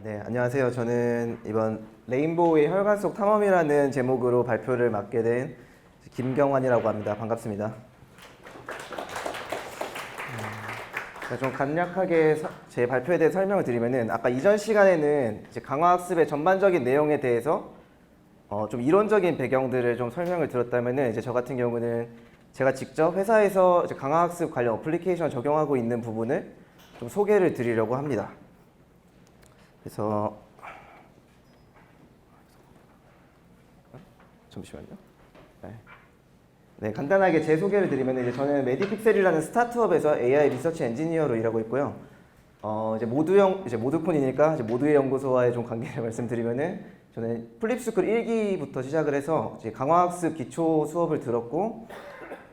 네, 안녕하세요. 저는 이번 레인보우의 혈관 속 탐험이라는 제목으로 발표를 맡게 된 김경환이라고 합니다. 반갑습니다. 좀 간략하게 제 발표에 대해 설명을 드리면은 아까 이전 시간에는 이제 강화학습의 전반적인 내용에 대해서 좀 이론적인 배경들을 좀 설명을 들었다면은 이제 저 같은 경우는 제가 직접 회사에서 이제 강화학습 관련 어플리케이션 적용하고 있는 부분을 좀 소개를 드리려고 합니다. 그래서 잠시만요. 네, 간단하게 제 소개를 드리면 이제 저는 메디픽셀이라는 스타트업에서 AI 리서치 엔지니어로 일하고 있고요. 이제 모두콘이니까 이제 모두의 연구소와의 좀 관계를 말씀드리면은 저는 플립스쿨 1기부터 시작을 해서 이제 강화학습 기초 수업을 들었고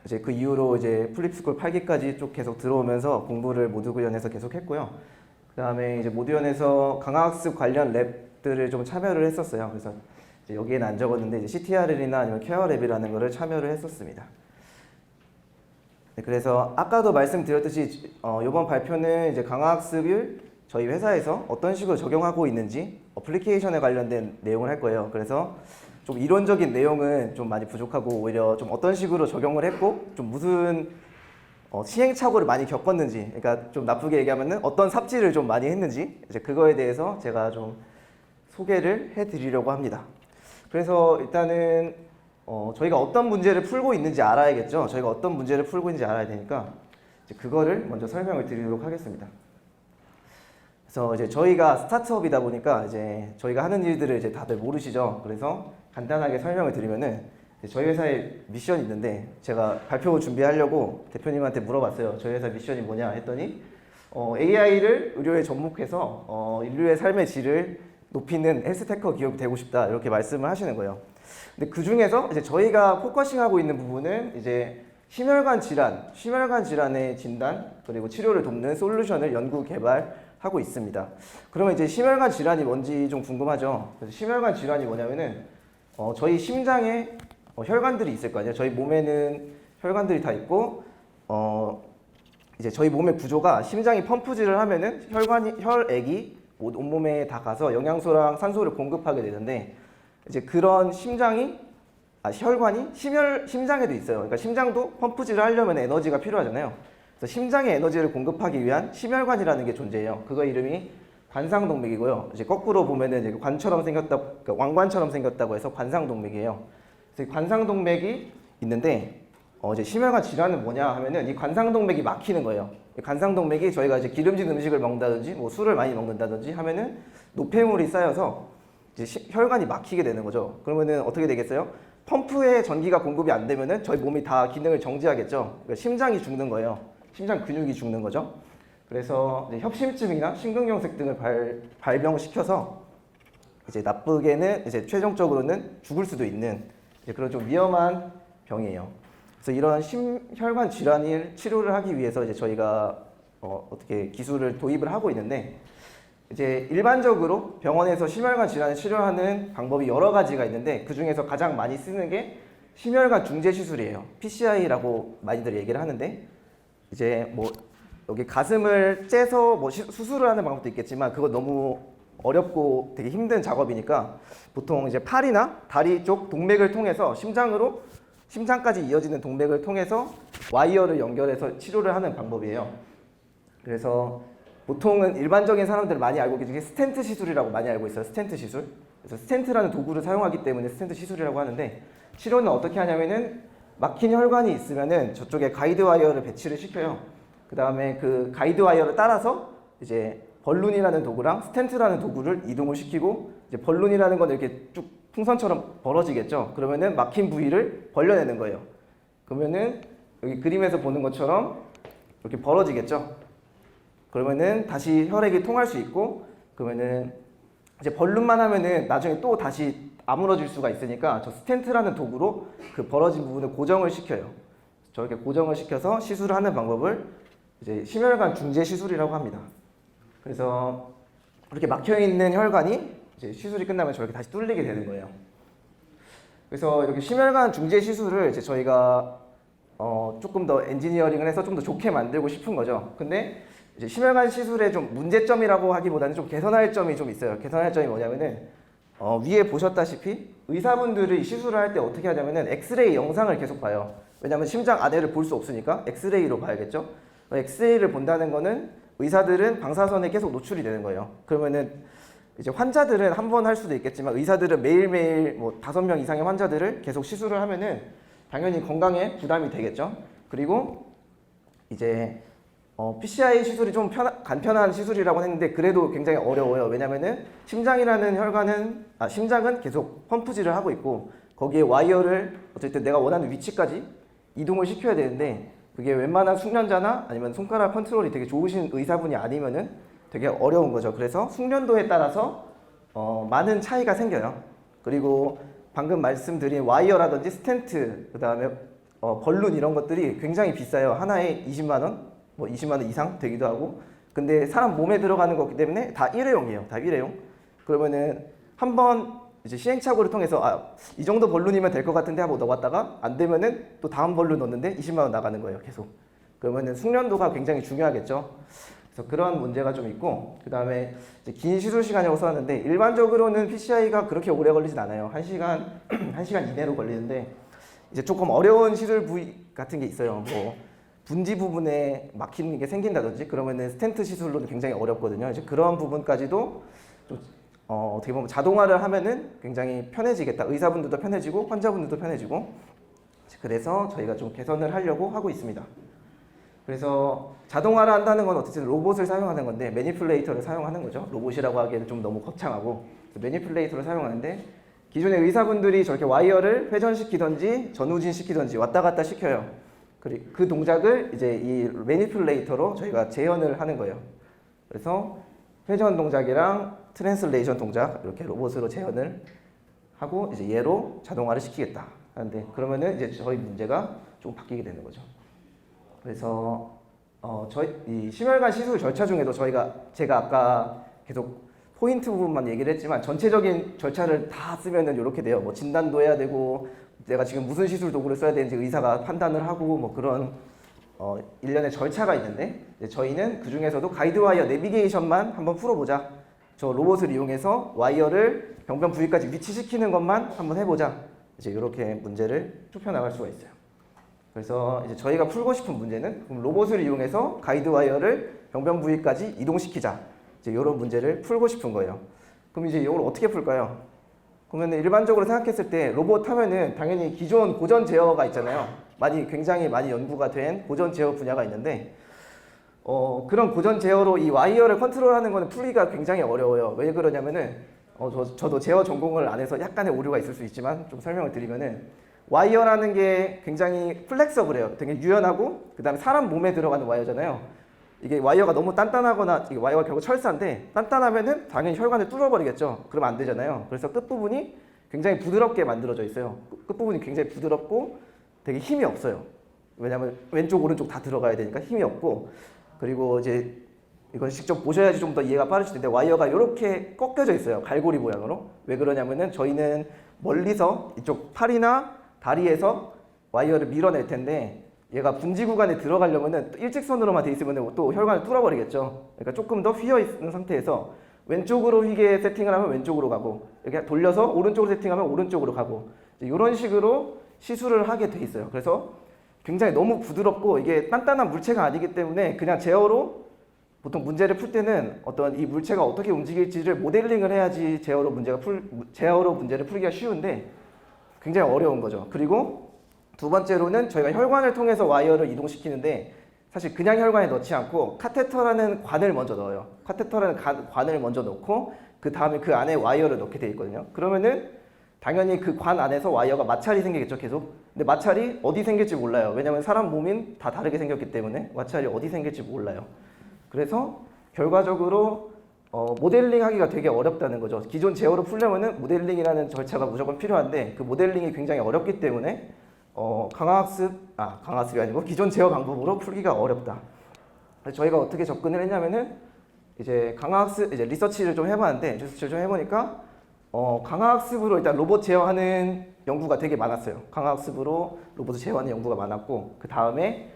이제 그 이후로 이제 플립스쿨 8기까지 쭉 계속 들어오면서 공부를 모두연에서 계속 했고요. 그다음에 이제 모두연에서 강화학습 관련 랩들을 좀 참여를 했었어요. 그래서 이제 여기에는 안 적었는데 이제 CTRL이나 아니면 케어랩이라는 거를 참여를 했었습니다. 네, 그래서 아까도 말씀드렸듯이 이번 발표는 이제 강화학습을 저희 회사에서 어떤 식으로 적용하고 있는지 어플리케이션에 관련된 내용을 할 거예요. 그래서 좀 이론적인 내용은 좀 많이 부족하고 오히려 좀 어떤 식으로 적용을 했고 좀 무슨 시행착오를 많이 겪었는지, 그러니까 좀 나쁘게 얘기하면은 어떤 삽질을 좀 많이 했는지 이제 그거에 대해서 제가 좀 소개를 해드리려고 합니다. 그래서 일단은 저희가 어떤 문제를 풀고 있는지 알아야겠죠. 저희가 어떤 문제를 풀고 있는지 알아야 되니까 이제 그거를 먼저 설명을 드리도록 하겠습니다. 그래서 이제 저희가 스타트업이다 보니까 이제 저희가 하는 일들을 이제 다들 모르시죠. 그래서 간단하게 설명을 드리면은 저희 회사에 미션이 있는데 제가 발표 준비하려고 대표님한테 물어봤어요. 저희 회사 미션이 뭐냐 했더니 AI를 의료에 접목해서 인류의 삶의 질을 높이는 헬스테커 기업이 되고 싶다 이렇게 말씀을 하시는 거예요. 근데 그 중에서 이제 저희가 포커싱하고 있는 부분은 이제 심혈관 질환의 진단 그리고 치료를 돕는 솔루션을 연구 개발하고 있습니다. 그러면 이제 심혈관 질환이 뭔지 좀 궁금하죠. 그래서 심혈관 질환이 뭐냐면은 저희 심장에 혈관들이 있을 거 아니에요. 저희 몸에는 혈관들이 다 있고 이제 저희 몸의 구조가 심장이 펌프질을 하면은 혈액이 온몸에 다 가서 영양소랑 산소를 공급하게 되는데 이제 그런 혈관이 심장에도 있어요. 그러니까 심장도 펌프질을 하려면 에너지가 필요하잖아요. 그래서 심장에 에너지를 공급하기 위한 심혈관이라는 게 존재해요. 그거 이름이 관상동맥이고요. 이제 거꾸로 보면은 이제 관처럼 생겼다, 그러니까 왕관처럼 생겼다고 해서 관상동맥이에요. 그래서 관상동맥이 있는데 이제 심혈관 질환은 뭐냐 하면은 이 관상동맥이 막히는 거예요. 관상동맥이 저희가 이제 기름진 음식을 먹는다든지 뭐 술을 많이 먹는다든지 하면은 노폐물이 쌓여서 이제 혈관이 막히게 되는 거죠. 그러면은 어떻게 되겠어요? 펌프에 전기가 공급이 안 되면은 저희 몸이 다 기능을 정지하겠죠. 그러니까 심장이 죽는 거예요. 심장 근육이 죽는 거죠. 그래서 이제 협심증이나 심근경색 등을 발병시켜서 이제 나쁘게는 이제 최종적으로는 죽을 수도 있는 이제 그런 좀 위험한 병이에요. 그래서 이런 심혈관 질환을 치료를 하기 위해서 이제 저희가 어떻게 기술을 도입을 하고 있는데 이제 일반적으로 병원에서 심혈관 질환을 치료하는 방법이 여러 가지가 있는데 그 중에서 가장 많이 쓰는 게 심혈관 중재 시술이에요. PCI라고 많이들 얘기를 하는데 이제 뭐 여기 가슴을 째서 뭐 수술을 하는 방법도 있겠지만 그거 너무 어렵고 되게 힘든 작업이니까 보통 이제 팔이나 다리 쪽 동맥을 통해서 심장까지 이어지는 동맥을 통해서 와이어를 연결해서 치료를 하는 방법이에요. 그래서 보통은 일반적인 사람들 많이 알고 계신 게 스텐트 시술이라고 많이 알고 있어요. 스텐트 시술. 그래서 스텐트라는 도구를 사용하기 때문에 스텐트 시술이라고 하는데 치료는 어떻게 하냐면은 막힌 혈관이 있으면은 저쪽에 가이드 와이어를 배치를 시켜요. 그 다음에 그 가이드 와이어를 따라서 이제 벌룬이라는 도구랑 스텐트라는 도구를 이동을 시키고 이제 벌룬이라는 건 이렇게 쭉 풍선처럼 벌어지겠죠. 그러면은 막힌 부위를 벌려내는 거예요. 그러면은 여기 그림에서 보는 것처럼 이렇게 벌어지겠죠. 그러면은 다시 혈액이 통할 수 있고 그러면은 이제 벌룬만 하면은 나중에 또 다시 아물어질 수가 있으니까 저 스텐트라는 도구로 그 벌어진 부분을 고정을 시켜요. 저렇게 고정을 시켜서 시술을 하는 방법을 이제 심혈관 중재 시술이라고 합니다. 그래서 이렇게 막혀 있는 혈관이 이제 시술이 끝나면 저렇게 다시 뚫리게 되는 거예요. 그래서 이렇게 심혈관 중재 시술을 이제 저희가 조금 더 엔지니어링을 해서 좀 더 좋게 만들고 싶은 거죠. 근데 이제 심혈관 시술의 좀 문제점이라고 하기보다는 좀 개선할 점이 좀 있어요. 개선할 점이 뭐냐면은 위에 보셨다시피 의사분들이 시술을 할 때 어떻게 하냐면은 엑스레이 영상을 계속 봐요. 왜냐하면 심장 안에를 볼 수 없으니까 엑스레이로 봐야겠죠. 엑스레이를 본다는 거는 의사들은 방사선에 계속 노출이 되는 거예요. 그러면은 이제 환자들은 한 번 할 수도 있겠지만 의사들은 매일매일 뭐 5명 이상의 환자들을 계속 시술을 하면은 당연히 건강에 부담이 되겠죠. 그리고 이제 PCI 시술이 좀 간편한 시술이라고 했는데 그래도 굉장히 어려워요. 왜냐면은 심장이라는 심장은 계속 펌프질을 하고 있고 거기에 와이어를 어쨌든 내가 원하는 위치까지 이동을 시켜야 되는데 그게 웬만한 숙련자나 아니면 손가락 컨트롤이 되게 좋으신 의사분이 아니면은 되게 어려운 거죠. 그래서 숙련도에 따라서 많은 차이가 생겨요. 그리고 방금 말씀드린 와이어라든지 스텐트, 그 다음에 벌룬 이런 것들이 굉장히 비싸요. 하나에 20만 원, 뭐 20만 원 이상 되기도 하고. 근데 사람 몸에 들어가는 거기 때문에 다 일회용이에요. 다 일회용. 그러면은 한번 이제 시행착오를 통해서 이 정도 벌룬이면 될 것 같은데 하고 넣었다가 안 되면은 또 다음 벌룬 넣는데 20만 원 나가는 거예요. 계속. 그러면은 숙련도가 굉장히 중요하겠죠. 그래서 그런 문제가 좀 있고, 그 다음에 긴 시술 시간이라고 써놨는데 일반적으로는 PCI가 그렇게 오래 걸리진 않아요. 1시간, 1시간 이내로 걸리는데 이제 조금 어려운 시술 부위 같은 게 있어요. 뭐 분지 부분에 막히는 게 생긴다든지 그러면은 스텐트 시술로는 굉장히 어렵거든요. 이제 그런 부분까지도 좀 어떻게 보면 자동화를 하면은 굉장히 편해지겠다. 의사분들도 편해지고 환자분들도 편해지고. 그래서 저희가 좀 개선을 하려고 하고 있습니다. 그래서 자동화를 한다는 건 어쨌든 로봇을 사용하는 건데 매니플레이터를 사용하는 거죠. 로봇이라고 하기에는 좀 너무 거창하고 매니플레이터를 사용하는데 기존의 의사분들이 저렇게 와이어를 회전시키던지 전후진시키던지 왔다 갔다 시켜요. 그 동작을 이제 이 매니플레이터로 저희가 재현을 하는 거예요. 그래서 회전 동작이랑 트랜슬레이션 동작 이렇게 로봇으로 재현을 하고 이제 얘로 자동화를 시키겠다 하는데 그러면은 이제 저희 문제가 좀 바뀌게 되는 거죠. 그래서 저희 이 심혈관 시술 절차 중에도 제가 아까 계속 포인트 부분만 얘기를 했지만 전체적인 절차를 다 쓰면은 이렇게 돼요. 뭐 진단도 해야 되고 내가 지금 무슨 시술 도구를 써야 되는지 의사가 판단을 하고 뭐 그런 일련의 절차가 있는데 저희는 그 중에서도 가이드와이어 내비게이션만 한번 풀어보자. 저 로봇을 이용해서 와이어를 병변 부위까지 위치시키는 것만 한번 해보자. 이제 이렇게 문제를 좁혀 나갈 수가 있어요. 그래서 이제 저희가 풀고 싶은 문제는 그럼 로봇을 이용해서 가이드와이어를 병변 부위까지 이동시키자. 이제 이런 문제를 풀고 싶은 거예요. 그럼 이제 이걸 어떻게 풀까요? 그러면 일반적으로 생각했을 때 로봇 하면은 당연히 기존 고전 제어가 있잖아요. 굉장히 많이 연구가 된 고전 제어 분야가 있는데 그런 고전 제어로 이 와이어를 컨트롤하는 거는 풀기가 굉장히 어려워요. 왜 그러냐면은 저도 제어 전공을 안 해서 약간의 오류가 있을 수 있지만 좀 설명을 드리면은 와이어라는 게 굉장히 플렉서블해요. 되게 유연하고 그 다음에 사람 몸에 들어가는 와이어잖아요. 이게 와이어가 너무 단단하거나 이게 와이어가 결국 철사인데 단단하면은 당연히 혈관을 뚫어버리겠죠. 그러면 안 되잖아요. 그래서 끝부분이 굉장히 부드럽게 만들어져 있어요. 끝부분이 굉장히 부드럽고 되게 힘이 없어요. 왜냐하면 왼쪽 오른쪽 다 들어가야 되니까 힘이 없고 그리고 이제 이건 직접 보셔야지 좀 더 이해가 빠르실 텐데 와이어가 이렇게 꺾여져 있어요. 갈고리 모양으로. 왜 그러냐면은 저희는 멀리서 이쪽 팔이나 다리에서 와이어를 밀어낼 텐데 얘가 분지 구간에 들어가려면은 일직선으로만 돼 있으면 또 혈관을 뚫어버리겠죠. 그러니까 조금 더 휘어 있는 상태에서 왼쪽으로 휘게 세팅을 하면 왼쪽으로 가고 이렇게 돌려서 오른쪽으로 세팅하면 오른쪽으로 가고 이런 식으로 시술을 하게 돼 있어요. 그래서 굉장히 너무 부드럽고 이게 단단한 물체가 아니기 때문에 그냥 제어로 보통 문제를 풀 때는 어떤 이 물체가 어떻게 움직일지를 모델링을 해야지 제어로 문제를 풀기가 쉬운데 굉장히 어려운 거죠. 그리고 두 번째로는 저희가 혈관을 통해서 와이어를 이동시키는데 사실 그냥 혈관에 넣지 않고 카테터라는 관을 먼저 넣어요. 카테터라는 관을 먼저 넣고 그 다음에 그 안에 와이어를 넣게 돼 있거든요. 그러면은 당연히 그 관 안에서 와이어가 마찰이 생기겠죠, 계속. 근데 마찰이 어디 생길지 몰라요. 왜냐면 사람 몸인 다 다르게 생겼기 때문에 마찰이 어디 생길지 몰라요. 그래서 결과적으로 모델링 하기가 되게 어렵다는 거죠. 기존 제어로 풀려면은 모델링이라는 절차가 무조건 필요한데 그 모델링이 굉장히 어렵기 때문에 강화학습이 아니고 기존 제어 방법으로 풀기가 어렵다. 그래서 저희가 어떻게 접근을 했냐면은 이제 리서치를 좀 해보니까 강화학습으로 일단 로봇 제어하는 연구가 되게 많았어요. 강화학습으로 로봇을 제어하는 연구가 많았고 그 다음에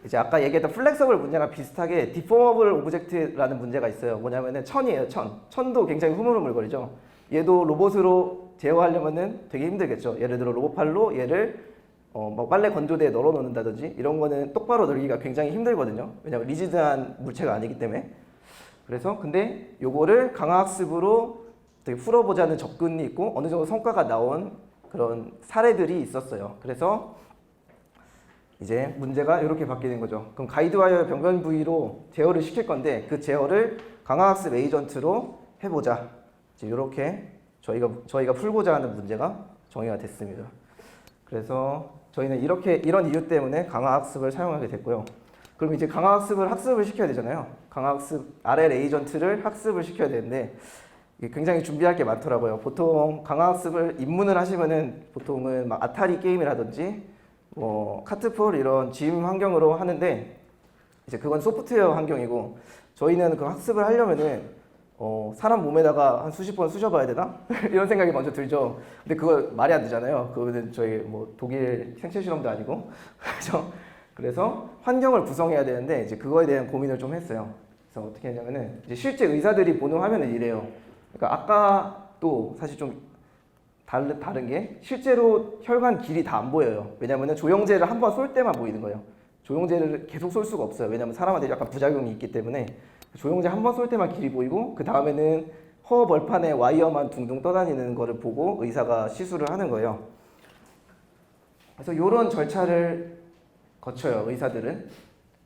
이제 아까 얘기했던 플렉서블 문제랑 비슷하게 디포머블 오브젝트라는 문제가 있어요. 뭐냐면은 천이에요, 천. 천도 굉장히 흐물흐물거리죠. 얘도 로봇으로 제어하려면은 되게 힘들겠죠. 예를 들어 로봇팔로 얘를 뭐 빨래 건조대에 널어 놓는다든지 이런 거는 똑바로 널기가 굉장히 힘들거든요. 왜냐면 리지드한 물체가 아니기 때문에. 그래서 근데 요거를 강화학습으로 되게 풀어보자는 접근이 있고 어느 정도 성과가 나온 그런 사례들이 있었어요. 그래서 이제 문제가 이렇게 바뀌는 거죠. 그럼 가이드와이어 병변 부위로 제어를 시킬 건데 그 제어를 강화학습 에이전트로 해보자. 이렇게 저희가 풀고자 하는 문제가 정의가 됐습니다. 그래서 저희는 이런 이유 때문에 강화학습을 사용하게 됐고요. 그럼 이제 강화학습을 학습을 시켜야 되잖아요. 강화학습 RL 에이전트를 학습을 시켜야 되는데 이게 굉장히 준비할 게 많더라고요. 보통 강화학습을 입문을 하시면은 보통은 막 아타리 게임이라든지 뭐 카트폴 이런 짐 환경으로 하는데 이제 그건 소프트웨어 환경이고 저희는 그 학습을 하려면은 사람 몸에다가 한 수십 번 쑤셔봐야 되나? 이런 생각이 먼저 들죠. 근데 그거 말이 안 되잖아요. 그거는 저희 뭐 독일 생체 실험도 아니고 그래서 환경을 구성해야 되는데 이제 그거에 대한 고민을 좀 했어요. 그래서 어떻게 했냐면은 이제 실제 의사들이 보는 화면은 이래요. 그러니까 아까 또 사실 좀 다른 게 실제로 혈관 길이 다 안 보여요. 왜냐면은 조영제를 한 번 쏠 때만 보이는 거예요. 조영제를 계속 쏠 수가 없어요. 왜냐면 사람한테 약간 부작용이 있기 때문에 조영제 한 번 쏠 때만 길이 보이고 그 다음에는 허 벌판에 와이어만 둥둥 떠다니는 거를 보고 의사가 시술을 하는 거예요. 그래서 이런 절차를 거쳐요. 의사들은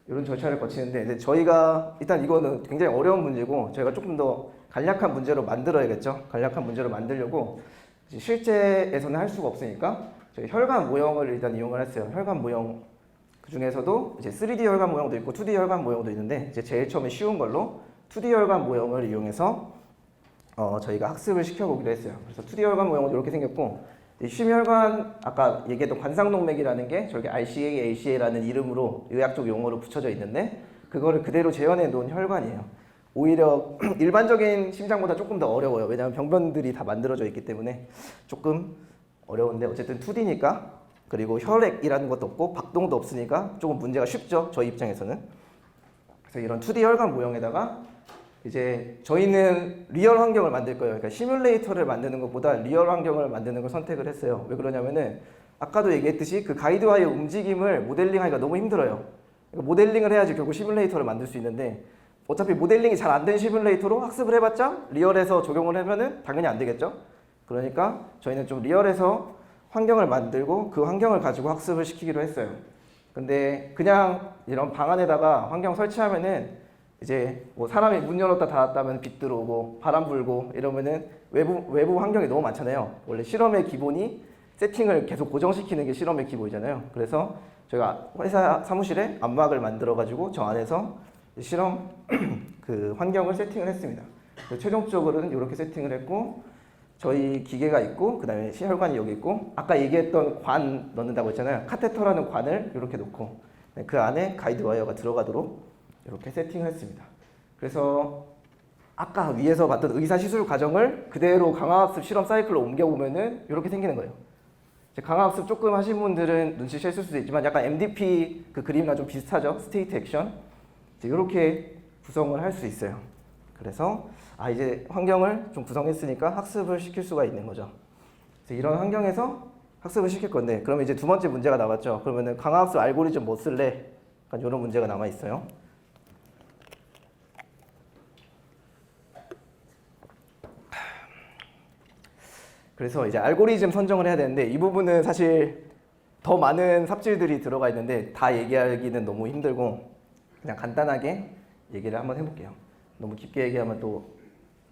이런 절차를 거치는데 이제 저희가 일단 이거는 굉장히 어려운 문제고 저희가 조금 더 간략한 문제로 만들어야겠죠. 간략한 문제로 만들려고 실제에서는 할 수가 없으니까 저희 혈관 모형을 일단 이용을 했어요. 혈관 모형 그 중에서도 이제 3D 혈관 모형도 있고 2D 혈관 모형도 있는데 이제 제일 처음에 쉬운 걸로 2D 혈관 모형을 이용해서 저희가 학습을 시켜보기로 했어요. 그래서 2D 혈관 모형은 이렇게 생겼고 심혈관 아까 얘기했던 관상동맥이라는 게 저렇게 RCA, ACA라는 이름으로 의학적 용어로 붙여져 있는데 그거를 그대로 재현해 놓은 혈관이에요. 오히려 일반적인 심장보다 조금 더 어려워요. 왜냐하면 병변들이 다 만들어져 있기 때문에 조금 어려운데 어쨌든 2D니까 그리고 혈액이라는 것도 없고 박동도 없으니까 조금 문제가 쉽죠. 저희 입장에서는. 그래서 이런 2D 혈관 모형에다가 이제 저희는 리얼 환경을 만들 거예요. 그러니까 시뮬레이터를 만드는 것보다 리얼 환경을 만드는 걸 선택을 했어요. 왜 그러냐면은 아까도 얘기했듯이 그 가이드와의 움직임을 모델링하기가 너무 힘들어요. 그러니까 모델링을 해야지 결국 시뮬레이터를 만들 수 있는데 어차피 모델링이 잘 안 된 시뮬레이터로 학습을 해봤자 리얼에서 적용을 하면은 당연히 안 되겠죠. 그러니까 저희는 좀 리얼에서 환경을 만들고 그 환경을 가지고 학습을 시키기로 했어요. 근데 그냥 이런 방 안에다가 환경 설치하면은 이제 뭐 사람이 문 열었다 닫았다면 빛 들어오고 바람 불고 이러면은 외부 환경이 너무 많잖아요. 원래 실험의 기본이 세팅을 계속 고정시키는 게 실험의 기본이잖아요. 그래서 저희가 회사 사무실에 암막을 만들어 가지고 저 안에서 실험 그 환경을 세팅을 했습니다. 최종적으로는 이렇게 세팅을 했고 저희 기계가 있고 그 다음에 혈관이 여기 있고 아까 얘기했던 관 넣는다고 했잖아요. 카테터라는 관을 이렇게 놓고 그 안에 가이드 와이어가 들어가도록 이렇게 세팅을 했습니다. 그래서 아까 위에서 봤던 의사 시술 과정을 그대로 강화학습 실험 사이클로 옮겨보면은 이렇게 생기는 거예요. 강화학습 조금 하신 분들은 눈치채실 수도 있지만 약간 MDP 그 그림이랑 좀 비슷하죠. 스테이트 액션 이렇게 구성을 할 수 있어요. 그래서 이제 환경을 좀 구성했으니까 학습을 시킬 수가 있는 거죠. 그래서 이런 환경에서 학습을 시킬 건데 그러면 이제 두 번째 문제가 나왔죠. 그러면은 강화학습 알고리즘 뭐 쓸래? 약간 이런 문제가 남아 있어요. 그래서 이제 알고리즘 선정을 해야 되는데 이 부분은 사실 더 많은 삽질들이 들어가 있는데 다 얘기하기는 너무 힘들고 그냥 간단하게 얘기를 한번 해볼게요. 너무 깊게 얘기하면 또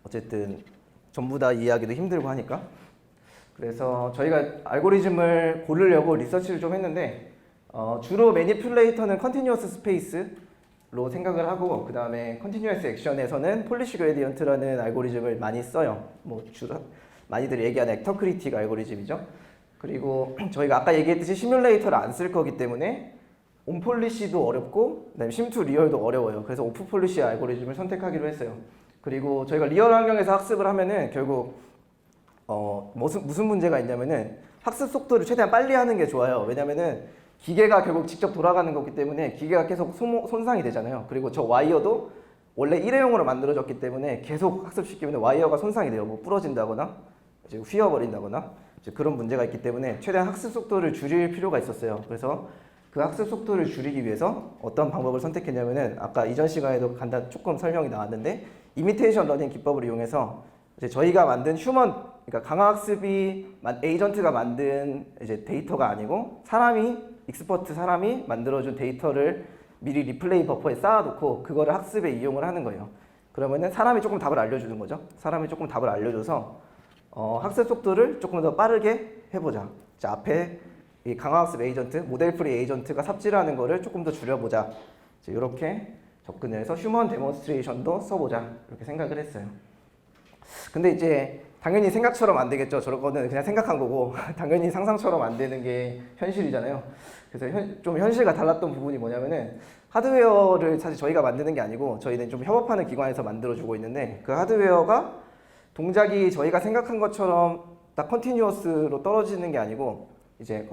어쨌든 전부 다 이해하기도 힘들고 하니까. 그래서 저희가 알고리즘을 고르려고 리서치를 좀 했는데 주로 매니플레이터는 컨티뉴어스 스페이스로 생각을 하고 그 다음에 컨티뉴어스 액션에서는 폴리시 그레디언트라는 알고리즘을 많이 써요. 뭐 주로 많이들 얘기하는 액터 크리틱 알고리즘이죠. 그리고 저희가 아까 얘기했듯이 시뮬레이터를 안 쓸 거기 때문에 온폴리시도 어렵고 그다음에 심투 리얼도 어려워요. 그래서 오프 폴리시 알고리즘을 선택하기로 했어요. 그리고 저희가 리얼 환경에서 학습을 하면은 결국 무슨 문제가 있냐면은 학습 속도를 최대한 빨리 하는 게 좋아요. 왜냐면은 기계가 결국 직접 돌아가는 거기 때문에 기계가 계속 손상이 되잖아요. 그리고 저 와이어도 원래 일회용으로 만들어졌기 때문에 계속 학습시키면 와이어가 손상이 돼요. 뭐 부러진다거나 이제 휘어버린다거나 이제 그런 문제가 있기 때문에 최대한 학습 속도를 줄일 필요가 있었어요. 그래서 그 학습 속도를 줄이기 위해서 어떤 방법을 선택했냐면은 아까 이전 시간에도 간단 조금 설명이 나왔는데 이미테이션 러닝 기법을 이용해서 이제 저희가 만든 그러니까 강화학습이 에이전트가 만든 이제 데이터가 아니고 익스퍼트 사람이 만들어준 데이터를 미리 리플레이 버퍼에 쌓아놓고 그거를 학습에 이용을 하는 거예요. 그러면은 사람이 조금 답을 알려주는 거죠. 사람이 조금 답을 알려줘서 학습 속도를 조금 더 빠르게 해보자. 자, 앞에 이 강화학습 에이전트, 모델 프리 에이전트가 삽질하는 거를 조금 더 줄여보자. 이렇게 접근해서 휴먼 데몬스트레이션도 써보자. 이렇게 생각을 했어요. 근데 이제 당연히 생각처럼 안 되겠죠. 저런 거는 그냥 생각한 거고 당연히 상상처럼 안 되는 게 현실이잖아요. 그래서 좀 현실과 달랐던 부분이 뭐냐면은 하드웨어를 사실 저희가 만드는 게 아니고 저희는 좀 협업하는 기관에서 만들어주고 있는데 그 하드웨어가 동작이 저희가 생각한 것처럼 딱 컨티뉴어스로 떨어지는 게 아니고 이제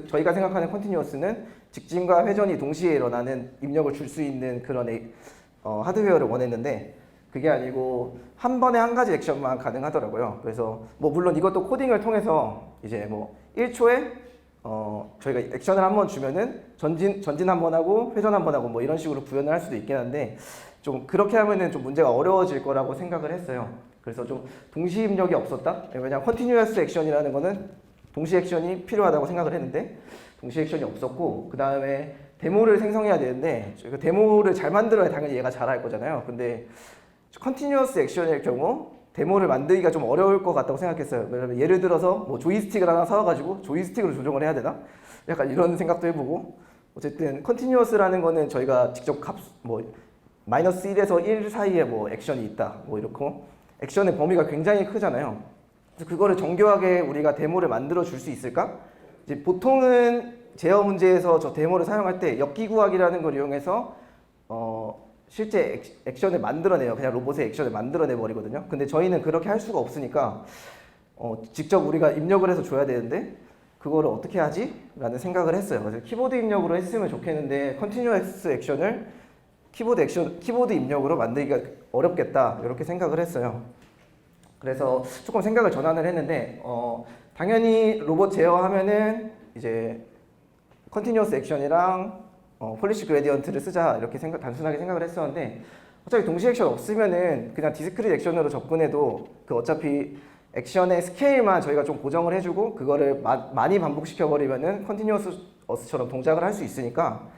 저희가 생각하는 컨티뉴어스는 직진과 회전이 동시에 일어나는 입력을 줄 수 있는 그런 하드웨어를 원했는데 그게 아니고 한 번에 한 가지 액션만 가능하더라고요. 그래서 뭐 물론 이것도 코딩을 통해서 이제 뭐 1초에 저희가 액션을 한 번 주면은 전진 한 번 하고 회전 한 번 하고 뭐 이런 식으로 구현을 할 수도 있긴 한데 좀 그렇게 하면은 좀 문제가 어려워질 거라고 생각을 했어요. 그래서 좀 동시 입력이 없었다. 왜냐하면 컨티뉴어스 액션이라는 거는 동시 액션이 필요하다고 생각을 했는데 동시 액션이 없었고 그 다음에 데모를 생성해야 되는데 그 데모를 잘 만들어야 당연히 얘가 잘할 거잖아요. 근데 컨티뉴어스 액션일 경우 데모를 만들기가 좀 어려울 것 같다고 생각했어요. 왜냐면 예를 들어서 뭐 조이스틱을 하나 사와가지고 조이스틱으로 조정을 해야 되나? 약간 이런 생각도 해보고 어쨌든 컨티뉴어스라는 거는 저희가 직접 마이너스 1에서 1 사이에 뭐 액션이 있다 뭐 이렇고 액션의 범위가 굉장히 크잖아요. 그래서 그거를 정교하게 우리가 데모를 만들어 줄 수 있을까? 이제 보통은 제어 문제에서 저 데모를 사용할 때 역기구하기라는 걸 이용해서 실제 액션을 만들어내요. 그냥 로봇의 액션을 만들어내 버리거든요. 근데 저희는 그렇게 할 수가 없으니까 직접 우리가 입력을 해서 줘야 되는데 그거를 어떻게 하지? 라는 생각을 했어요. 그래서 키보드 입력으로 했으면 좋겠는데 컨티뉴어스 액션을 키보드 입력으로 만들기가 어렵겠다 이렇게 생각을 했어요. 그래서 조금 생각을 전환을 했는데 당연히 로봇 제어하면은 이제 컨티뉴어스 액션이랑 폴리시 그레디언트를 쓰자 이렇게 단순하게 생각을 했었는데 어차피 동시 액션 없으면은 그냥 디스크릿 액션으로 접근해도 그 어차피 액션의 스케일만 저희가 좀 고정을 해주고 그거를 많이 반복시켜 버리면은 컨티뉴어스처럼 동작을 할 수 있으니까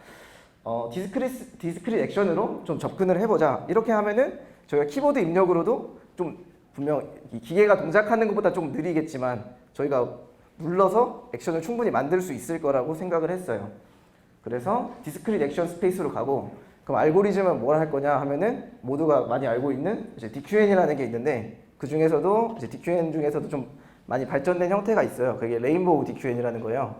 디스크릿 액션으로 좀 접근을 해보자. 이렇게 하면은 저희가 키보드 입력으로도 좀 분명 기계가 동작하는 것보다 좀 느리겠지만 저희가 눌러서 액션을 충분히 만들 수 있을 거라고 생각을 했어요. 그래서 디스크릿 액션 스페이스로 가고 그럼 알고리즘은 뭘 할 거냐 하면은 모두가 많이 알고 있는 이제 DQN이라는 게 있는데 그 중에서도 이제 DQN 중에서도 좀 많이 발전된 형태가 있어요. 그게 레인보우 DQN이라는 거예요.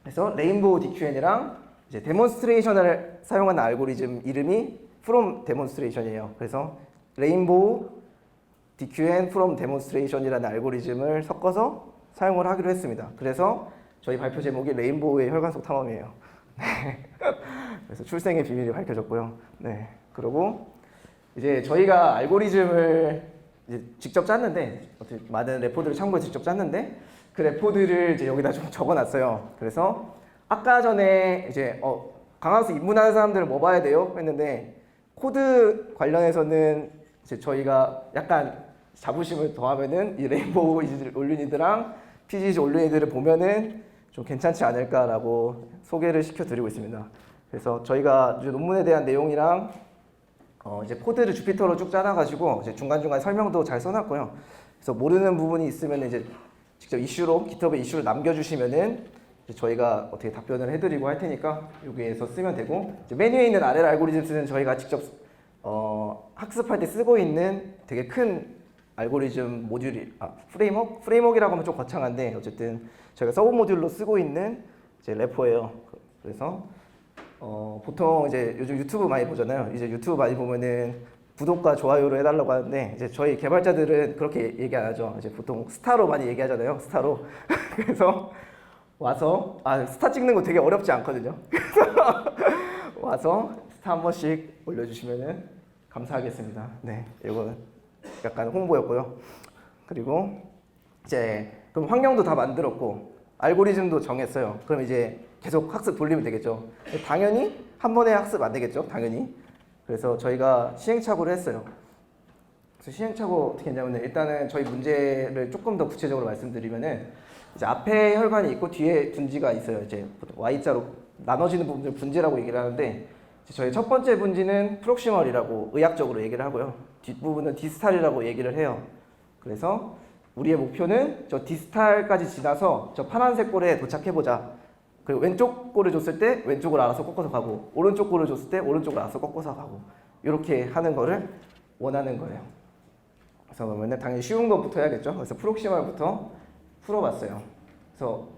그래서 레인보우 DQN이랑 이제 데몬스트레이션을 사용하는 알고리즘 이름이 from demonstration이에요. 그래서 레인보우 DQN from demonstration이라는 알고리즘을 섞어서 사용을 하기로 했습니다. 그래서 저희 발표 제목이 레인보우의 혈관속 탐험이에요. 그래서 출생의 비밀이 밝혀졌고요. 네. 그리고 이제 저희가 알고리즘을 이제 직접 짰는데 많은 레포드를 참고해서 직접 짰는데 그 레포드를 이제 여기다 좀 적어놨어요. 그래서 아까 전에 이제 강학습 입문하는 사람들은 뭐 봐야 돼요? 했는데 코드 관련해서는 이제 저희가 약간 자부심을 더하면은 이 레인보우 올윤이드랑 PGG 올윤이드를 보면은 좀 괜찮지 않을까라고 소개를 시켜드리고 있습니다. 그래서 저희가 이제 논문에 대한 내용이랑 이제 코드를 주피터로 쭉 짜놔가지고 이제 중간중간 설명도 잘 써놨고요. 그래서 모르는 부분이 있으면 이제 직접 GitHub에 이슈를 남겨주시면은 이제 저희가 어떻게 답변을 해드리고 할 테니까 여기에서 쓰면 되고 이제 메뉴에 있는 RL 알고리즘스는 저희가 직접 학습할 때 쓰고 있는 되게 큰 알고리즘 모듈이 프레임워크라고 하면 좀 거창한데 어쨌든 저희가 서브 모듈로 쓰고 있는 이제 래퍼예요. 그래서 보통 이제 요즘 유튜브 많이 보잖아요. 이제 유튜브 많이 보면은 구독과 좋아요를 해달라고 하는데 이제 저희 개발자들은 그렇게 얘기 안 하죠. 이제 보통 스타로 많이 얘기하잖아요. 스타로. 그래서 와서 스타 찍는 거 되게 어렵지 않거든요. 와서 스타 한 번씩 올려주시면은 감사하겠습니다. 네, 이거는 약간 홍보였고요. 그리고 이제 그럼 환경도 다 만들었고 알고리즘도 정했어요. 그럼 이제 계속 학습 돌리면 되겠죠. 당연히 한 번에 학습 안 되겠죠, 당연히. 그래서 저희가 시행착오를 했어요. 그래서 시행착오 어떻게 했냐면 일단은 저희 문제를 조금 더 구체적으로 말씀드리면은 이제 앞에 혈관이 있고 뒤에 분지가 있어요. 이제 Y자로 나눠지는 부분을 분지라고 얘기를 하는데 저희 첫 번째 분지는 프록시멀이라고 의학적으로 얘기를 하고요. 뒷부분은 디스탈이라고 얘기를 해요. 그래서 우리의 목표는 저 디스탈까지 지나서 저 파란색 골에 도착해보자. 그리고 왼쪽 골을 줬을 때 왼쪽을 알아서 꺾어서 가고 오른쪽 골을 줬을 때 오른쪽을 알아서 꺾어서 가고 이렇게 하는 거를 원하는 거예요. 그래서 그러면 당연히 쉬운 것부터 해야겠죠. 그래서 프록시멀부터 풀어봤어요. 그래서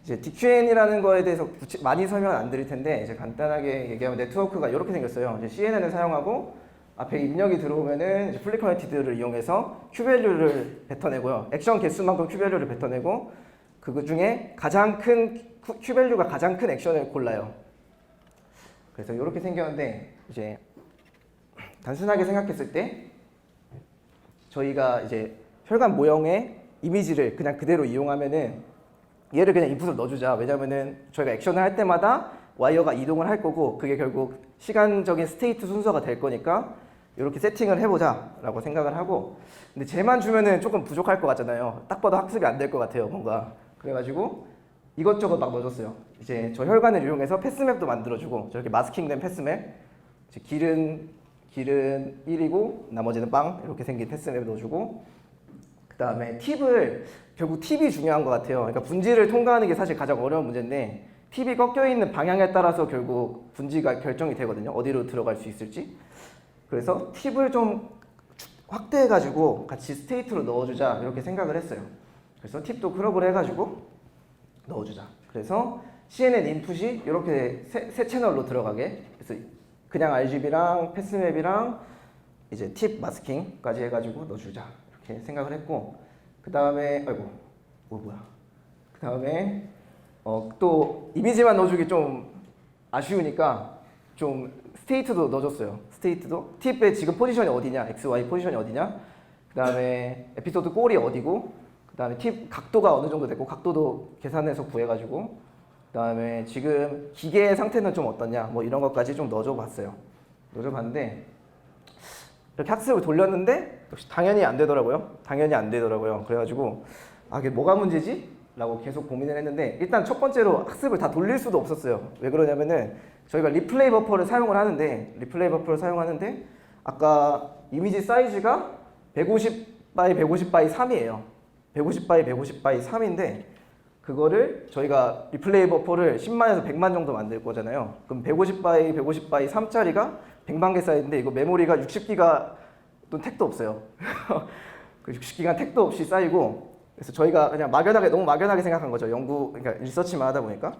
이제 DQN이라는 거에 대해서 많이 설명은 안 드릴 텐데 이제 간단하게 얘기하면 네트워크가 이렇게 생겼어요. 이제 CNN을 사용하고 앞에 입력이 들어오면은 이제 풀리 커넥티드를 이용해서 Q밸류를 뱉어내고요. 액션 개수만큼 Q밸류를 뱉어내고 그 중에 가장 큰 Q밸류가 가장 큰 액션을 골라요. 그래서 이렇게 생겼는데 이제 단순하게 생각했을 때 저희가 이제 혈관 모형의 이미지를 그냥 그대로 이용하면은 얘를 그냥 인풋을 넣어주자. 왜냐면은 저희가 액션을 할 때마다 와이어가 이동을 할 거고 그게 결국 시간적인 스테이트 순서가 될 거니까 이렇게 세팅을 해보자 라고 생각을 하고 근데 쟤만 주면은 조금 부족할 것 같잖아요. 딱 봐도 학습이 안 될 것 같아요, 뭔가. 그래가지고 이것저것 막 넣어줬어요. 이제 저 혈관을 이용해서 패스맵도 만들어주고 저렇게 마스킹된 패스맵 이제 길은 1이고 나머지는 빵 이렇게 생긴 패스맵 넣어주고 그 다음에 팁을 결국 팁이 중요한 것 같아요. 그러니까 분지를 통과하는 게 사실 가장 어려운 문제인데 팁이 꺾여 있는 방향에 따라서 결국 분지가 결정이 되거든요. 어디로 들어갈 수 있을지. 그래서 팁을 좀 확대해가지고 같이 스테이트로 넣어주자 이렇게 생각을 했어요. 그래서 팁도 크롭을 해가지고 넣어주자. 그래서 CNN 인풋이 이렇게 세 채널로 들어가게. 그래서 그냥 RGB랑 패스맵이랑 이제 팁 마스킹까지 해가지고 넣어주자 이렇게 생각을 했고 그 다음에 뭐야? 그 다음에 또 이미지만 넣어주기 좀 아쉬우니까 좀 스테이트도 넣어줬어요. 스테이트도 팁의 지금 포지션이 어디냐, X, Y 포지션이 어디냐. 그 다음에 에피소드 골이 어디고, 그 다음에 팁 각도가 어느 정도 됐고 각도도 계산해서 구해가지고, 그 다음에 지금 기계의 상태는 좀 어떠냐, 뭐 이런 것까지 좀 넣어줘봤어요. 넣어줘봤는데 이렇게 학습을 돌렸는데 역시 당연히 안 되더라고요. 그래가지고 이게 뭐가 문제지? 라고 계속 고민을 했는데 일단 첫 번째로 학습을 다 돌릴 수도 없었어요. 왜 그러냐면은 저희가 리플레이 버퍼를 사용을 하는데 아까 이미지 사이즈가 150 150 3이에요. 150 150 3인데 그거를 저희가 리플레이 버퍼를 10만에서 100만 정도 만들 거잖아요. 그럼 150 150 3짜리가 100만 개 쌓이는데 이거 메모리가 60기가 또 택도 없어요. 그 60기가 택도 없이 쌓이고 그래서 저희가 그냥 너무 막연하게 생각한 거죠. 그러니까 리서치만 하다 보니까.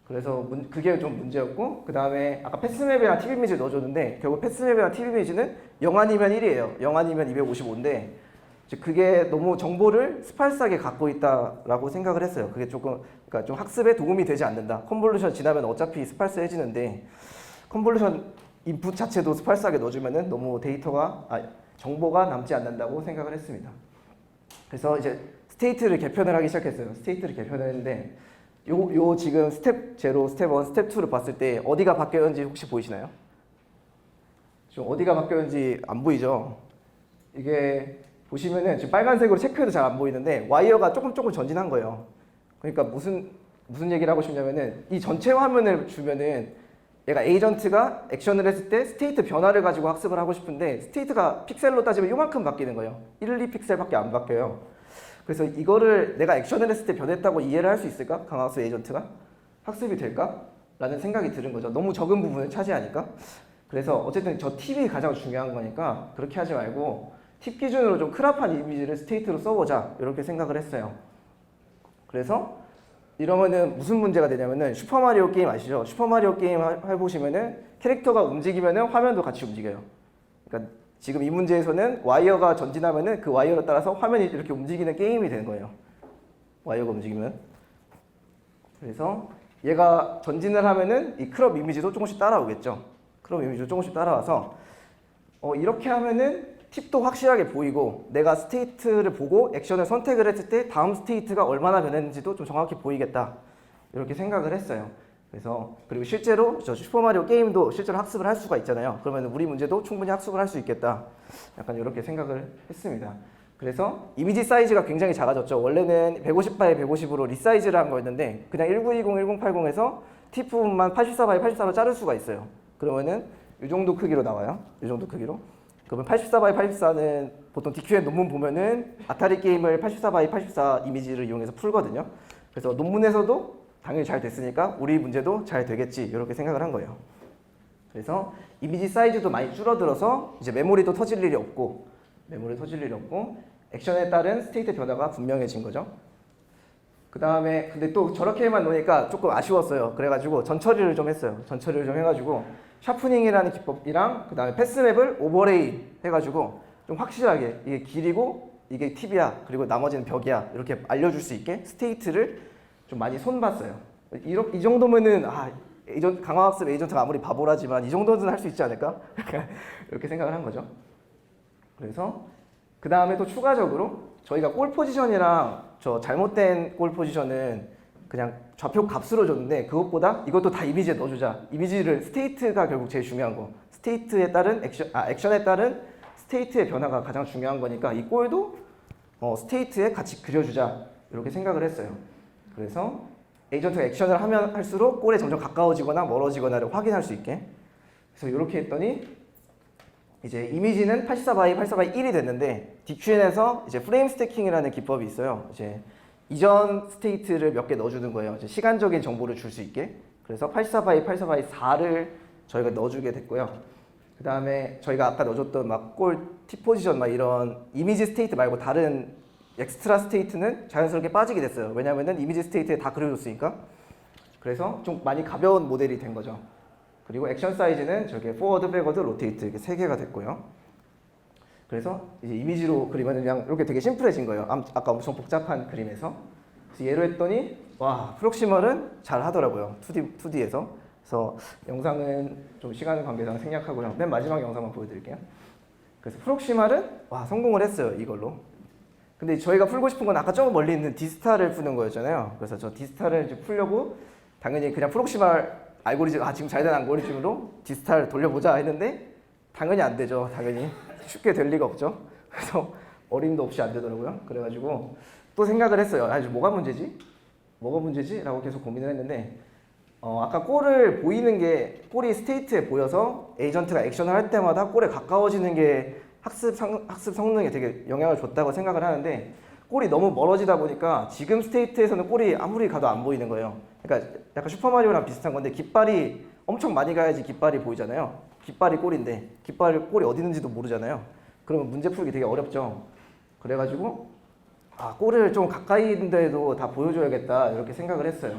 그래서 그게 좀 문제였고 그 다음에 아까 패스맵이랑 TV 이미지를 넣어줬는데 결국 패스맵이랑 TV 이미지는 0 아니면 1이에요. 0 아니면 255인데 그게 너무 정보를 스팔스하게 갖고 있다라고 생각을 했어요. 그게 그러니까 좀 학습에 도움이 되지 않는다. 컨볼루션 지나면 어차피 스팔스해지는데 컨볼루션 인풋 자체도 스팔스하게 넣어주면은 너무 정보가 남지 않는다고 생각을 했습니다. 그래서 이제 스테이트를 개편을 하기 시작했어요. 스테이트를 개편을 했는데 요 지금 스텝 0, 스텝 1, 스텝 2를 봤을 때 어디가 바뀌었는지 혹시 보이시나요? 좀 어디가 바뀌었는지 안 보이죠? 이게 보시면은 지금 빨간색으로 체크해도 잘 안 보이는데 와이어가 조금 전진한 거예요. 그러니까 무슨 얘기를 하고 싶냐면은 이 전체 화면을 주면은 얘가 에이전트가 액션을 했을 때 스테이트 변화를 가지고 학습을 하고 싶은데 스테이트가 픽셀로 따지면 요만큼 바뀌는 거예요. 1, 2픽셀밖에 안 바뀌어요. 그래서 이거를 내가 액션을 했을 때 변했다고 이해를 할 수 있을까? 강학수 에이전트가? 학습이 될까? 라는 생각이 드는 거죠. 너무 적은 부분을 차지하니까. 그래서 어쨌든 저 팁이 가장 중요한 거니까 그렇게 하지 말고 팁 기준으로 좀 크롭한 이미지를 스테이트로 써보자 이렇게 생각을 했어요. 그래서 이러면은 무슨 문제가 되냐면은 슈퍼마리오 게임 아시죠? 슈퍼마리오 게임 해보시면은 캐릭터가 움직이면은 화면도 같이 움직여요. 그러니까 지금 이 문제에서는 와이어가 전진하면은 그 와이어에 따라서 화면이 이렇게 움직이는 게임이 되는 거예요. 와이어가 움직이면. 그래서 얘가 전진을 하면은 이 크롭 이미지도 조금씩 따라오겠죠. 크롭 이미지도 조금씩 따라와서 이렇게 하면은 팁도 확실하게 보이고 내가 스테이트를 보고 액션을 선택을 했을 때 다음 스테이트가 얼마나 변했는지도 좀 정확히 보이겠다. 이렇게 생각을 했어요. 그래서 그리고 실제로 저 슈퍼마리오 게임도 실제로 학습을 할 수가 있잖아요. 그러면 우리 문제도 충분히 학습을 할 수 있겠다. 약간 이렇게 생각을 했습니다. 그래서 이미지 사이즈가 굉장히 작아졌죠. 원래는 150x 150으로 리사이즈를 한 거였는데 그냥 1920, 1080에서 팁 부분만 84x 84로 자를 수가 있어요. 그러면은 이 정도 크기로 나와요. 이 정도 크기로. 그러면 84x 84는 보통 DQN 논문 보면은 아타리 게임을 84x 84 이미지를 이용해서 풀거든요. 그래서 논문에서도 당연히 잘 됐으니까 우리 문제도 잘 되겠지 이렇게 생각을 한 거예요. 그래서 이미지 사이즈도 많이 줄어들어서 이제 메모리도 터질 일이 없고 액션에 따른 스테이트 변화가 분명해진 거죠. 그 다음에 근데 또 저렇게만 놓으니까 조금 아쉬웠어요. 그래가지고 전처리를 좀 했어요. 전처리를 좀 해가지고 샤프닝이라는 기법이랑 그 다음에 패스맵을 오버레이 해가지고 좀 확실하게 이게 길이고 이게 팁이야 그리고 나머지는 벽이야 이렇게 알려줄 수 있게 스테이트를 좀 많이 손봤어요. 이 정도면은 강화학습 에이전트가 아무리 바보라지만 이 정도는 할 수 있지 않을까? 이렇게 생각을 한 거죠. 그래서 그 다음에 또 추가적으로 저희가 골 포지션이랑 저 잘못된 골 포지션은 그냥 좌표 값으로 줬는데 그것보다 이것도 다 이미지에 넣어주자. 이미지를 스테이트가 결국 제일 중요한 거. 스테이트에 따른 액션에 따른 스테이트의 변화가 가장 중요한 거니까 이 골도 스테이트에 같이 그려주자. 이렇게 생각을 했어요. 그래서 에이전트가 액션을 하면 할수록 골에 점점 가까워지거나 멀어지거나를 확인할 수 있게. 그래서 이렇게 했더니 이제 이미지는 84x 84x 1이 됐는데 DQN에서 이제 프레임 스태킹이라는 기법이 있어요. 이제 이전 스테이트를 몇 개 넣어주는 거예요. 이제 시간적인 정보를 줄 수 있게. 그래서 84x 84x 4를 저희가 넣어주게 됐고요. 그 다음에 저희가 아까 넣어줬던 막 골 티 포지션 막 이런 이미지 스테이트 말고 다른 엑스트라 스테이트는 자연스럽게 빠지게 됐어요. 왜냐면은 이미지 스테이트에 다 그려줬으니까. 그래서 좀 많이 가벼운 모델이 된 거죠. 그리고 액션 사이즈는 저게 포워드, 백워드, 로테이트 이렇게 3개가 됐고요. 그래서 이제 이미지로 그리면 그냥 이렇게 되게 심플해진 거예요. 아까 엄청 복잡한 그림에서. 그래서 얘로 했더니 와 프록시멀은 잘 하더라고요. 2D에서. 그래서 영상은 좀 시간 관계상 생략하고요. 맨 마지막 영상만 보여드릴게요. 그래서 프록시멀은 와 성공을 했어요. 이걸로. 근데 저희가 풀고 싶은 건 아까 좀 멀리 있는 디스타를 푸는 거였잖아요. 그래서 저 디스타를 이제 풀려고 당연히 그냥 프록시멀 알고리즘, 지금 잘 된 알고리즘으로 디스타를 돌려보자 했는데 당연히 안 되죠. 당연히 쉽게 될 리가 없죠. 그래서 어림도 없이 안 되더라고요. 그래가지고 또 생각을 했어요. 뭐가 문제지? 뭐가 문제지? 라고 계속 고민을 했는데 아까 골이 스테이트에 보여서 에이전트가 액션을 할 때마다 골에 가까워지는 게 학습 성능에 되게 영향을 줬다고 생각을 하는데 골이 너무 멀어지다 보니까 지금 스테이트에서는 골이 아무리 가도 안 보이는 거예요. 그러니까 약간 슈퍼마리오랑 비슷한 건데 깃발이 엄청 많이 가야지 깃발이 보이잖아요. 깃발이 골인데 골이 어디 있는지도 모르잖아요. 그러면 문제 풀기 되게 어렵죠. 그래가지고 골을 좀 가까이 있는데도 다 보여줘야겠다 이렇게 생각을 했어요.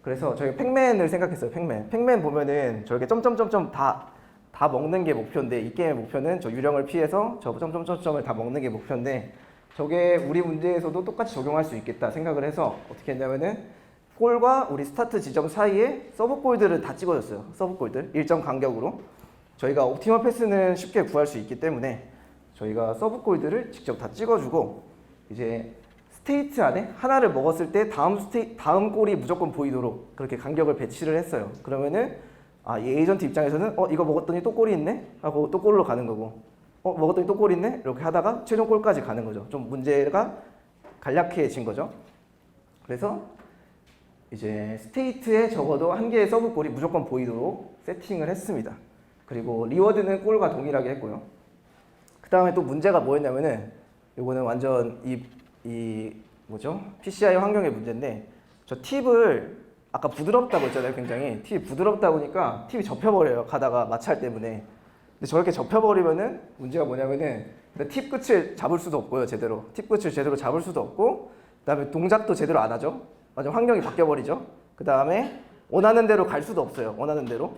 그래서 저희 팩맨을 생각했어요. 팩맨 보면은 저렇게 점점점점 다 먹는 게 목표인데 이 게임의 목표는 저 유령을 피해서 저 점점점점을 다 먹는 게 목표인데 저게 우리 문제에서도 똑같이 적용할 수 있겠다 생각을 해서 어떻게 했냐면은 골과 우리 스타트 지점 사이에 서브골들을 다 찍어줬어요. 서브골들 일정 간격으로. 저희가 옵티멀 패스는 쉽게 구할 수 있기 때문에 저희가 서브골들을 직접 다 찍어주고 이제 스테이트 안에 하나를 먹었을 때 다음 골이 무조건 보이도록 그렇게 간격을 배치를 했어요. 그러면은 이 에이전트 입장에서는 이거 먹었더니 또 골이 있네? 하고 또 골로 가는 거고 먹었더니 또 골이 있네? 이렇게 하다가 최종 골까지 가는 거죠. 좀 문제가 간략해진 거죠. 그래서 이제 스테이트에 적어도 한 개의 서브골이 무조건 보이도록 세팅을 했습니다. 그리고 리워드는 골과 동일하게 했고요. 그 다음에 또 문제가 뭐였냐면은 이거는 완전 PCI 환경의 문제인데 저 팁을 아까 부드럽다고 했잖아요. 굉장히 팁이 부드럽다 보니까 팁이 접혀버려요. 가다가 마찰 때문에. 근데 저렇게 접혀버리면은 문제가 뭐냐면은 팁 끝을 잡을 수도 없고요. 제대로 팁 끝을 제대로 잡을 수도 없고 그다음에 동작도 제대로 안 하죠. 완전 환경이 바뀌어버리죠. 그 다음에 원하는 대로 갈 수도 없어요. 원하는 대로.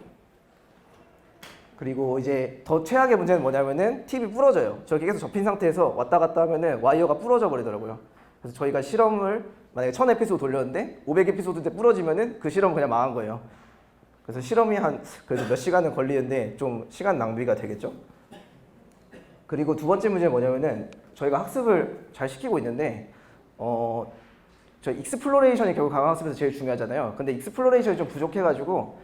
그리고 이제 더 최악의 문제는 뭐냐면은 팁이 부러져요. 저렇게 계속 접힌 상태에서 왔다 갔다 하면은 와이어가 부러져 버리더라고요. 그래서 저희가 실험을 만약에 1000에피소드 돌렸는데 500에피소드 때 부러지면은 그 실험은 그냥 망한 거예요. 그래서 실험이 그래서 몇 시간은 걸리는데 좀 시간 낭비가 되겠죠. 그리고 두 번째 문제는 뭐냐면은 저희가 학습을 잘 시키고 있는데 저희 익스플로레이션이 결국 강학습에서 제일 중요하잖아요. 근데 익스플로레이션이 좀 부족해가지고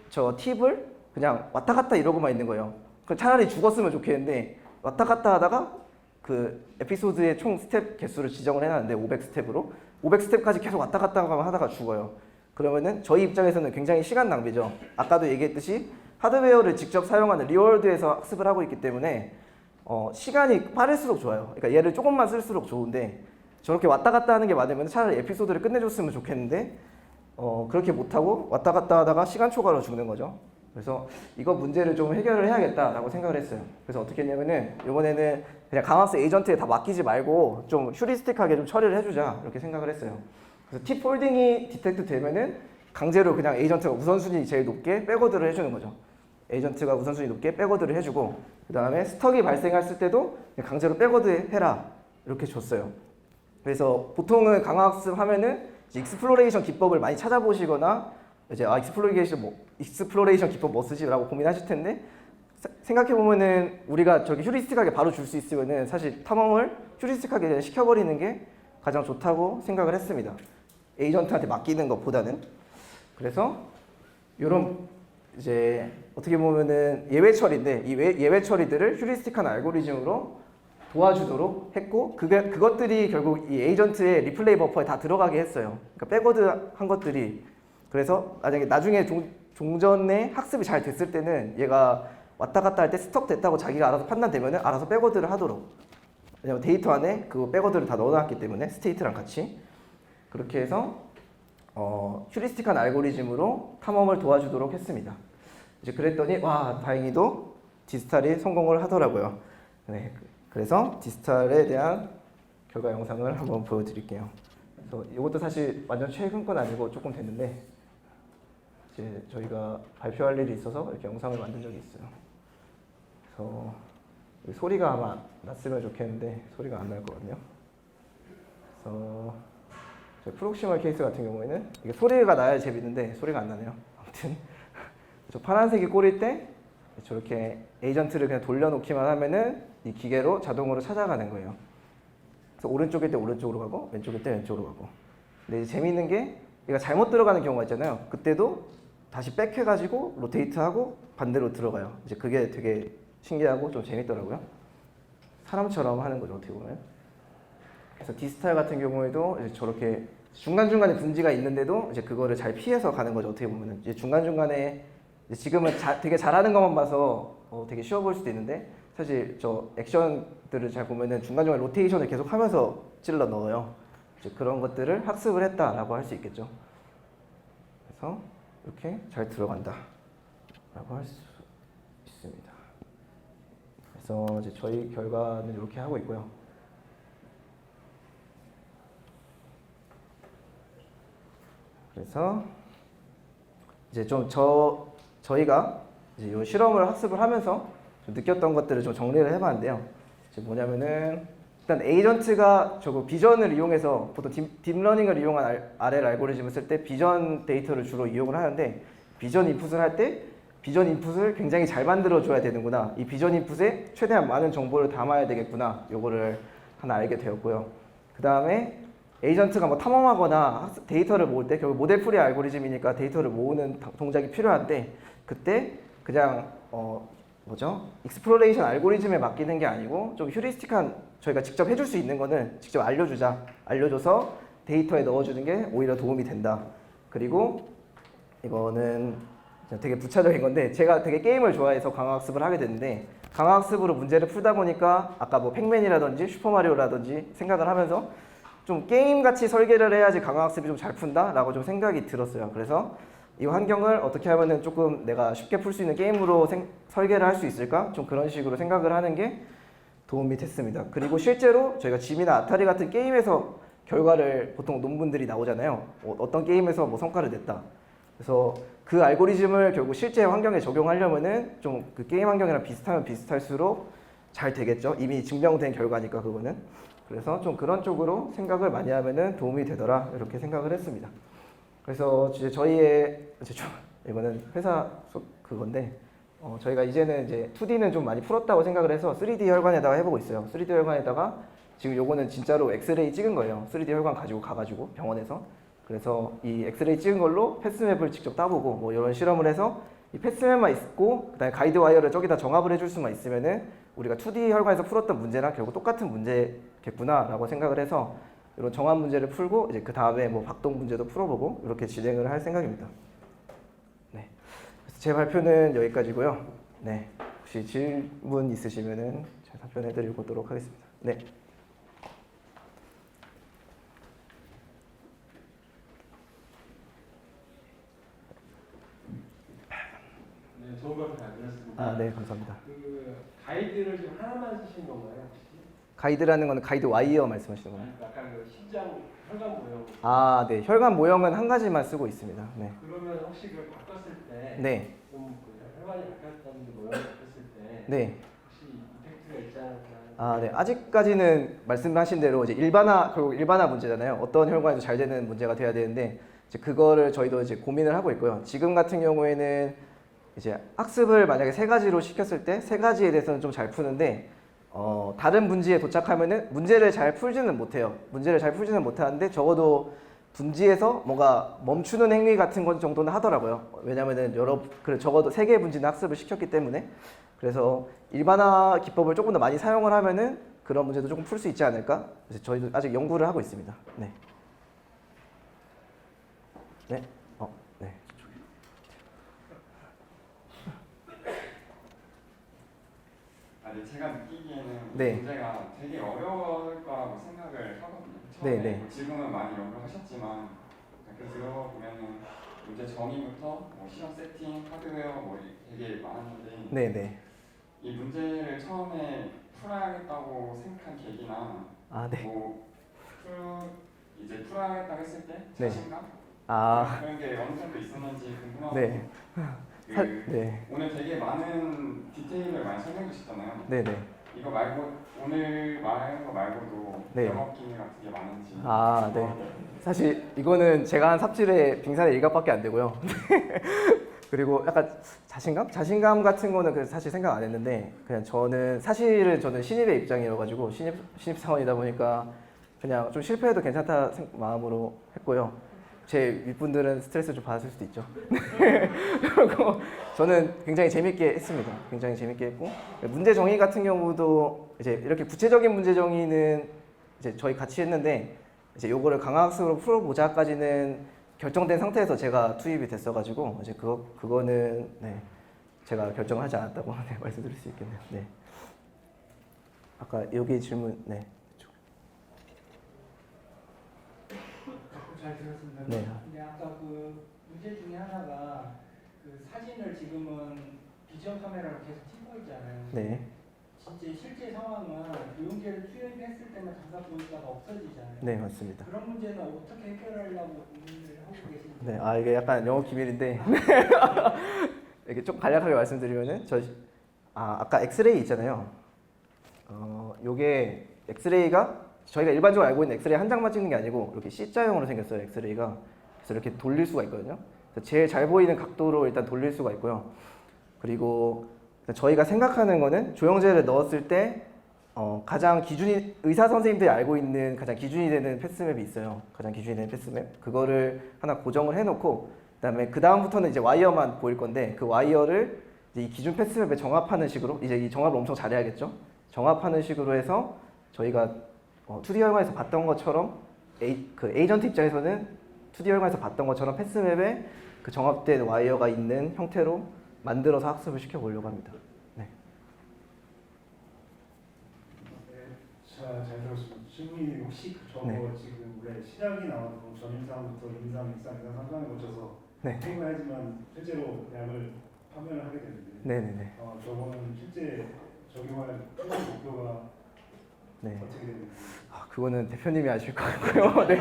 저 팁을 그냥 왔다 갔다 이러고만 있는 거예요. 차라리 죽었으면 좋겠는데 왔다 갔다 하다가 그 에피소드의 총 스텝 개수를 지정을 해놨는데 500스텝으로 500스텝까지 계속 왔다 갔다 하다가 죽어요. 그러면은 저희 입장에서는 굉장히 시간 낭비죠. 아까도 얘기했듯이 하드웨어를 직접 사용하는 리월드에서 학습을 하고 있기 때문에 시간이 빠를수록 좋아요. 그러니까 얘를 조금만 쓸수록 좋은데 저렇게 왔다 갔다 하는 게 많으면 차라리 에피소드를 끝내줬으면 좋겠는데 그렇게 못하고 왔다 갔다 하다가 시간 초과로 죽는 거죠. 그래서 이거 문제를 좀 해결을 해야겠다라고 생각을 했어요. 그래서 어떻게 했냐면은 이번에는 그냥 강학습 에이전트에 다 맡기지 말고 좀 휴리스틱하게 좀 처리를 해주자 이렇게 생각을 했어요. 그래서 팁 폴딩이 디텍트 되면은 강제로 그냥 에이전트가 우선순위 제일 높게 백워드를 해주는 거죠. 에이전트가 우선순위 높게 백워드를 해주고 그 다음에 스톡이 발생했을 때도 강제로 백워드 해라 이렇게 줬어요. 그래서 보통은 강학습 하면은 익스플로레이션 기법을 많이 찾아보시거나 이제 익스플로레이션 기법 뭐 쓰지라고 고민하실 텐데 생각해보면은 우리가 저기 휴리스틱하게 바로 줄 수 있으면은 사실 탐험을 휴리스틱하게 그냥 시켜버리는 게 가장 좋다고 생각을 했습니다. 에이전트한테 맡기는 것보다는. 그래서 이런 이제 어떻게 보면은 예외 처리인데 이 예외 처리들을 휴리스틱한 알고리즘으로 도와주도록 했고 그것들이 결국 이 에이전트의 리플레이 버퍼에 다 들어가게 했어요. 그러니까 백워드 한 것들이 그래서 나중에 종전에 학습이 잘 됐을 때는 얘가 왔다 갔다 할 때 스톱 됐다고 자기가 알아서 판단되면은 알아서 백워드를 하도록. 왜냐면 데이터 안에 그 백워드를 다 넣어놨기 때문에 스테이트랑 같이 그렇게 해서 휴리스틱한 알고리즘으로 탐험을 도와주도록 했습니다. 이제 그랬더니 와 다행히도 디스탈이 성공을 하더라고요. 네, 그래서 디스탈에 대한 결과 영상을 한번 보여드릴게요. 그래서 이것도 사실 완전 최근 건 아니고 조금 됐는데 이제 저희가 발표할 일이 있어서 이렇게 영상을 만든 적이 있어요. 그래서 소리가 아마 났으면 좋겠는데 소리가 안 날 것 같네요. 그래서 저희 프록시멀 케이스 같은 경우에는 이게 소리가 나야 재밌는데 소리가 안 나네요. 아무튼 저 파란색이 꼬릴 때 저렇게 에이전트를 그냥 돌려놓기만 하면은 이 기계로 자동으로 찾아가는 거예요. 그래서 오른쪽일 때 오른쪽으로 가고 왼쪽일 때 왼쪽으로 가고. 근데 이제 재미있는 게 얘가 잘못 들어가는 경우가 있잖아요. 그때도 다시 백 해가지고 로테이트하고 반대로 들어가요. 이제 그게 되게 신기하고 좀 재밌더라고요. 사람처럼 하는 거죠 어떻게 보면. 그래서 디스탈 같은 경우에도 이제 저렇게 중간중간에 분지가 있는데도 이제 그거를 잘 피해서 가는 거죠 어떻게 보면은. 이제 중간중간에 이제 지금은 되게 잘하는 것만 봐서 되게 쉬워 보일 수도 있는데 사실 저 액션들을 잘 보면은 중간중간 로테이션을 계속 하면서 찔러 넣어요. 이제 그런 것들을 학습을 했다라고 할 수 있겠죠. 그래서 이렇게 잘 들어간다 라고 할 수 있습니다. 그래서 이제 저희 결과는 이렇게 하고 있고요. 그래서 이제 좀 저희가 이제 이 실험을 학습을 하면서 좀 느꼈던 것들을 좀 정리를 해봤는데요. 이제 뭐냐면은 일단 에이전트가 저거 비전을 이용해서 보통 딥러닝을 이용한 RL 알고리즘을 쓸 때 비전 데이터를 주로 이용을 하는데 비전 인풋을 할 때 비전 인풋을 굉장히 잘 만들어 줘야 되는구나. 이 비전 인풋에 최대한 많은 정보를 담아야 되겠구나. 요거를 하나 알게 되었고요. 그 다음에 에이전트가 뭐 탐험하거나 데이터를 모을 때 결국 모델 풀이 알고리즘이니까 데이터를 모으는 동작이 필요한데 그때 그냥 익스플로레이션 알고리즘에 맡기는 게 아니고 좀 휴리스틱한 저희가 직접 해줄 수 있는 거는 직접 알려줘서 데이터에 넣어주는 게 오히려 도움이 된다. 그리고 이거는 되게 부차적인 건데 제가 되게 게임을 좋아해서 강화학습을 하게 됐는데 강화학습으로 문제를 풀다 보니까 아까 뭐 팩맨이라든지 슈퍼마리오라든지 생각을 하면서 좀 게임같이 설계를 해야지 강화학습이 좀 잘 푼다라고 좀 생각이 들었어요. 그래서 이 환경을 어떻게 하면은 조금 내가 쉽게 풀 수 있는 게임으로 설계를 할 수 있을까? 좀 그런 식으로 생각을 하는 게 도움이 됐습니다. 그리고 실제로 저희가 짐이나 아타리 같은 게임에서 결과를 보통 논문들이 나오잖아요. 어떤 게임에서 뭐 성과를 냈다. 그래서 그 알고리즘을 결국 실제 환경에 적용하려면은 좀 그 게임 환경이랑 비슷하면 비슷할수록 잘 되겠죠. 이미 증명된 결과니까 그거는. 그래서 좀 그런 쪽으로 생각을 많이 하면은 도움이 되더라 이렇게 생각을 했습니다. 그래서 이제 저희의 이제 이거는 회사 그건데 저희가 이제는 이제 2D는 좀 많이 풀었다고 생각을 해서 3D 혈관에다가 해보고 있어요. 3D 혈관에다가 지금 요거는 진짜로 엑스레이 찍은 거예요. 3D 혈관 가지고 가가지고 병원에서. 그래서 이 엑스레이 찍은 걸로 패스맵을 직접 따보고 뭐 이런 실험을 해서 이 패스맵만 있고 그다음에 가이드 와이어를 저기다 정합을 해줄 수만 있으면은 우리가 2D 혈관에서 풀었던 문제랑 결국 똑같은 문제겠구나라고 생각을 해서 이런 정합 문제를 풀고 이제 그 다음에 뭐 박동 문제도 풀어보고 이렇게 진행을 할 생각입니다. 네, 그래서 제 발표는 여기까지고요. 네, 혹시 질문 있으시면은 제가 답변해드리도록 하겠습니다. 네. 네, 좋은 발표 잘 들었습니다. 아, 네, 감사합니다. 그 가이드를 지금 하나만 쓰신 건가요, 혹시? 가이드라는 거는 가이드 와이어 말씀하시는 거예요? 약간 그 심장 혈관 모형. 아, 네. 혈관 모형은 한 가지만 쓰고 있습니다. 네. 그러면 혹시 그걸 바꿨을 때, 네. 좀그 혈관이 바뀌었다는 모형을 바꿨을 때, 네. 혹시 이펙트가 있지 않을까? 아, 네. 아직까지는 말씀하신 대로 이제 결국 일반화 문제잖아요. 어떤 혈관에도 잘 되는 문제가 돼야 되는데 이제 그거를 저희도 이제 고민을 하고 있고요. 지금 같은 경우에는 이제 학습을 만약에 3가지로 시켰을 때 3가지에 대해서는 좀 잘 푸는데 다른 분지에 도착하면은 문제를 잘 풀지는 못해요. 문제를 잘 풀지는 못하는데 적어도 분지에서 뭔가 멈추는 행위 같은 건 정도는 하더라고요. 왜냐면은 적어도 3개의 분지는 학습을 시켰기 때문에. 그래서 일반화 기법을 조금 더 많이 사용을 하면은 그런 문제도 조금 풀 수 있지 않을까? 그래서 저희도 아직 연구를 하고 있습니다. 네. 네. 네. 네, 제가 느끼기에는 네. 문제가 되게 어려울 거라고 생각을 하거든요. 처음에 네, 네. 뭐 지금은 많이 연구하셨지만 이렇게 들어보면은 문제 정의부터 뭐 시험 세팅, 하드웨어 뭐 되게 많았는데 네. 이 문제를 처음에 풀어야겠다고 생각한 계기나 아, 네. 뭐 이제 풀어야겠다고 했을 때 네. 자신감 아, 그런 게 어느 정도 있었는지 궁금하고 네. 네. 오늘 되게 많은 디테일을 많이 설명해 주셨잖아요. 네네. 이거 말고 오늘 말하는 거 말고도 네. 영업 기밀 같은 게 많은지. 아, 네. 사실 이거는 제가 한 삽질에 빙산의 일각밖에 안 되고요. 그리고 약간 자신감 같은 거는 사실 생각 안 했는데 그냥 사실은 저는 신입의 입장이어가지고 신입 사원이다 보니까 그냥 좀 실패해도 괜찮다 마음으로 했고요. 제 윗분들은 스트레스 좀 받았을 수도 있죠. 그리고 저는 굉장히 재밌게 했습니다. 굉장히 재밌게 했고 문제 정의 같은 경우도 이제 이렇게 구체적인 문제 정의는 이제 저희 같이 했는데 이제 요거를 강화학습으로 풀어보자까지는 결정된 상태에서 제가 투입이 됐어가지고 이제 그거는 네, 제가 결정을 하지 않았다고 네, 말씀드릴 수 있겠네요. 네. 아까 여기 질문 네. 잘 들었습니다. 네. 근데 아까 그 문제 중에 하나가 그 사진을 지금은 비전 카메라로 계속 찍고 있잖아요. 네. 진짜 실제 상황은 요용제를 투입했을 때만 잠깐 보이다가 없어지잖아요. 네, 맞습니다. 그런 문제는 어떻게 해결하려고 고민을 하고 계신지. 네, 이게 약간 영업 기밀인데 이렇게 좀 간략하게 말씀드리면은 아까 엑스레이 있잖아요. 요게 엑스레이가 저희가 일반적으로 알고 있는 엑스레이 한 장만 찍는 게 아니고 이렇게 C자형으로 생겼어요. 엑스레이가. 그래서 이렇게 돌릴 수가 있거든요. 그래서 제일 잘 보이는 각도로 일단 돌릴 수가 있고요. 그리고 저희가 생각하는 거는 조영제를 넣었을 때 가장 의사 선생님들이 알고 있는 가장 기준이 되는 패스맵이 있어요. 가장 기준이 되는 패스맵. 그거를 하나 고정을 해놓고 그다음에 그 다음부터는 이제 와이어만 보일 건데 그 와이어를 이제 이 기준 패스맵에 정합하는 식으로 이제 이 정합을 엄청 잘해야겠죠. 정합하는 식으로 해서 저희가 2D 혈관에서 봤던 것처럼 그 에이전트 입장에서는 2D 혈관에서 봤던 것처럼 패스맵에 그 정합된 와이어가 있는 형태로 만들어서 학습을 시켜보려고 합니다. 네. 잘 들었습니다. 질문이 혹시 저거 네. 지금 원래 시작이 나와도 전임상부터 임상, 입상, 이상 3상에 거쳐서 네. 행위하지만 실제로 약을 판매를 하게 되는데 네네네. 저거는 실제 적용할 최종 목표가 네. 어떻게 되는지. 그거는 대표님이 아실 것 같고요. 네.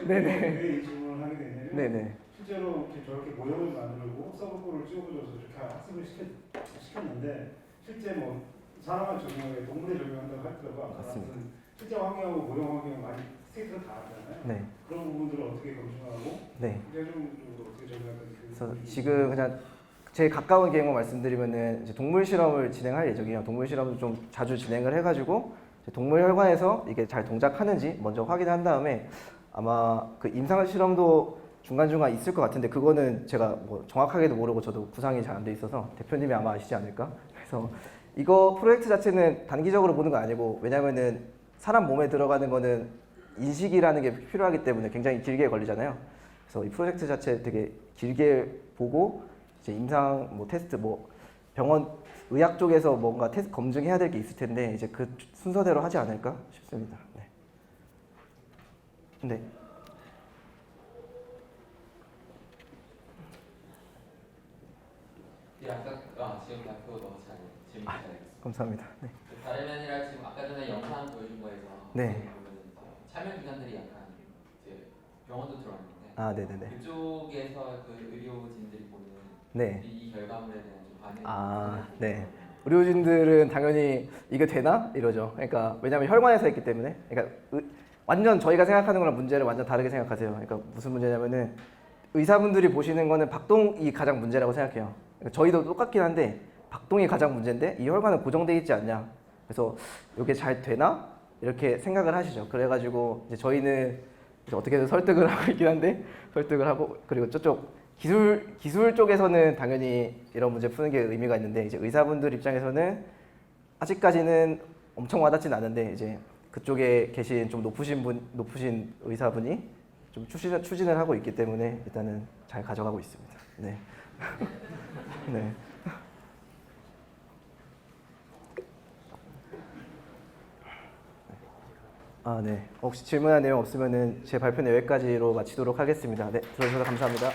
네네. 왜 이 질문을 하게 되냐면 네네. 실제로 이렇게 저렇게 모형을 만들고 서브콜을 찍어줘서 이렇게 학습을 시켰는데 실제 뭐 사람을 적용해 동물에 적용한다고 할 필요가 맞습니다. 같은 실제 환경하고 모형 환경 많이 스테이트가 다르잖아요. 네. 그런 부분들을 어떻게 검증하고 네. 최종적으로 어떻게 적용할 건지. 그래서 지금 그냥 제일 가까운 계획만 말씀드리면은 이제 동물 실험을 진행할 예정이에요. 동물 실험도 좀 자주 진행을 해가지고 이제 동물 혈관에서 이게 잘 동작하는지 먼저 확인한 다음에 아마 그 임상 실험도 중간중간 있을 것 같은데 그거는 제가 뭐 정확하게도 모르고 저도 구상이 잘 안 돼 있어서 대표님이 아마 아시지 않을까? 그래서 이거 프로젝트 자체는 단기적으로 보는 거 아니고 왜냐면은 사람 몸에 들어가는 거는 인식이라는 게 필요하기 때문에 굉장히 길게 걸리잖아요. 그래서 이 프로젝트 자체 되게 길게 보고 이제 임상 뭐 테스트 뭐 병원 의학 쪽에서 뭔가 테스트 검증해야 될 게 있을 텐데 이제 그 순서대로 하지 않을까 싶습니다. 네. 네. 지금 발표 너무 잘 질문 잘했어요. 감사합니다. 네. 다름 아니라 지금 아까 전에 영상 보여준 거에서 네. 참여 기관들이 약간 이제 병원도 들어왔는데 아, 네네네. 그쪽에서 그 의료진들이 보는 네. 이 결과물에 대한 좀 반응이 아, 네. 의료진들은 당연히 이게 되나 이러죠. 그러니까 왜냐하면 혈관에서 했기 때문에. 그러니까 완전 저희가 생각하는 거랑 문제를 완전 다르게 생각하세요. 그러니까 무슨 문제냐면은 의사분들이 보시는 거는 박동이 가장 문제라고 생각해요. 그러니까 저희도 똑같긴 한데 박동이 가장 문제인데 이 혈관은 고정돼 있지 않냐. 그래서 이게 잘 되나 이렇게 생각을 하시죠. 그래가지고 이제 저희는 이제 어떻게든 설득을 하고 있긴 한데 설득을 하고 그리고 저쪽 기술 쪽에서는 당연히 이런 문제 푸는 게 의미가 있는데 이제 의사분들 입장에서는 아직까지는 엄청 와닿진 않은데 이제 그쪽에 계신 좀 높으신 의사분이 좀 추진을 하고 있기 때문에 일단은 잘 가져가고 있습니다. 네. 네. 아, 네. 혹시 질문할 내용 없으면은 제 발표는 여기까지로 마치도록 하겠습니다. 네, 들어주셔서 감사합니다.